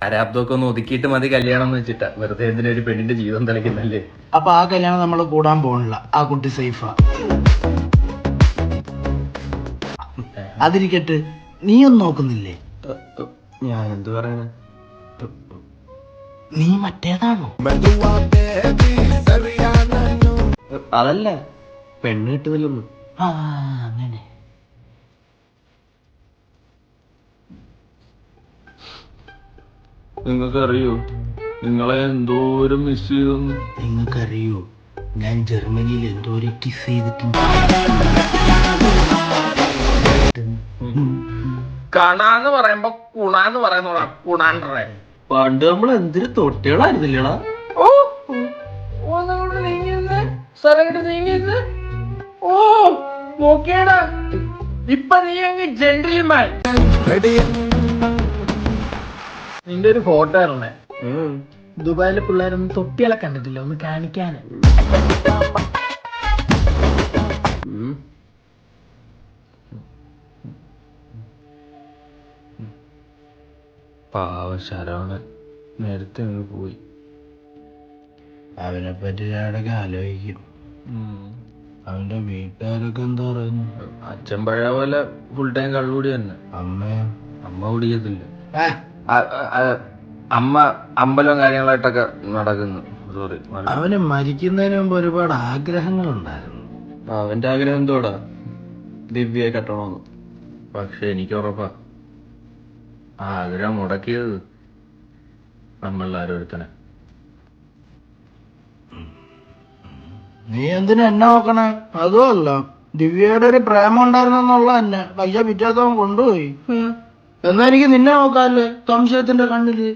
ആരാബ്ദമൊക്കെ ഒന്ന് ഒതുക്കിയിട്ട് മതി കല്യാണം എന്ന് വെച്ചിട്ടാ. വെറുതെ എന്തിനാ ഒരു പെണ്ണിന്റെ ജീവിതം തെളിക്കുന്നല്ലേ. അപ്പൊ ആ കല്യാണം നമ്മൾ കൂടാൻ പോണില്ല, ആ കുട്ടി സേഫാ. അതിരിക്കട്ടെ, നീയൊന്നും നോക്കുന്നില്ലേ? ഞാൻ എന്ത് പറയാനാ? നീ മറ്റേതാണോ? അതല്ല, പെണ്ണ് കിട്ടുന്നില്ലൊന്നും. ആ അങ്ങനെ. നിങ്ങൾക്കറിയോ നിങ്ങളെ എന്തോരം മിസ് ചെയ്തെന്ന്? നിങ്ങൾക്കറിയോ ഞാൻ ജർമ്മനിയിൽ എന്തോരം കിസ് ചെയ്തിട്ടുണ്ട്? കണാന്ന് പറയുമ്പോ കുണാന്ന് പറയുന്നോടാ, കുണാണ്ടേ. പണ്ട് നമ്മൾ എന്തൊരു തൊട്ടികളായിരുന്നില്ലടാ. ഇപ്പൊ നീ അങ്ങ് ജെന്റിൽമാൻ. നിന്റെ ഒരു ഫോട്ടോ ഇറങ്ങേ. ദുബായിലെ പിള്ളേരൊന്നും തൊട്ടികളെ കണ്ടിട്ടില്ല, ഒന്ന് കാണിക്കാന്. പാവ ശരവണൻ നേരത്തെ അങ്ങ് പോയി. അവനെ പറ്റി ഞാനൊക്കെ ആലോചിക്കും. അവന്റെ വീട്ടുകാരൊക്കെ എന്താ പറയുന്നു? അച്ഛൻ പഴയ പോലെ ഫുൾ ടൈം കള്ളുകൂടി തന്നെ. അമ്മ കുടിക്കത്തില്ല. അമ്മ അമ്പലവും കാര്യങ്ങളായിട്ടൊക്കെ നടക്കുന്നു. സോറി. അവന് മരിക്കുന്നതിന് മുമ്പ് ഒരുപാട് ആഗ്രഹങ്ങളുണ്ടായിരുന്നു. അവന്റെ ആഗ്രഹം എന്തോടാ? ദിവ്യയെ കെട്ടണമെന്ന്. പക്ഷെ എനിക്ക് ഉറപ്പാ ആ ആഗ്രഹം മുടക്കിയത് നമ്മളിൽ ആരോരുത്തനെ. നീ എന്തിനാ എന്നെ നോക്കണേ? അതുമല്ല, ദിവ്യയുടെ ഒരു പ്രേമം ഉണ്ടായിരുന്നെന്നുള്ള തന്നെ പൈസ പിറ്റാത്തവൻ കൊണ്ടുപോയി. എന്നാ എനിക്ക് നിന്നെ നോക്കാല്ലേ സംശയത്തിന്റെ കണ്ണില്.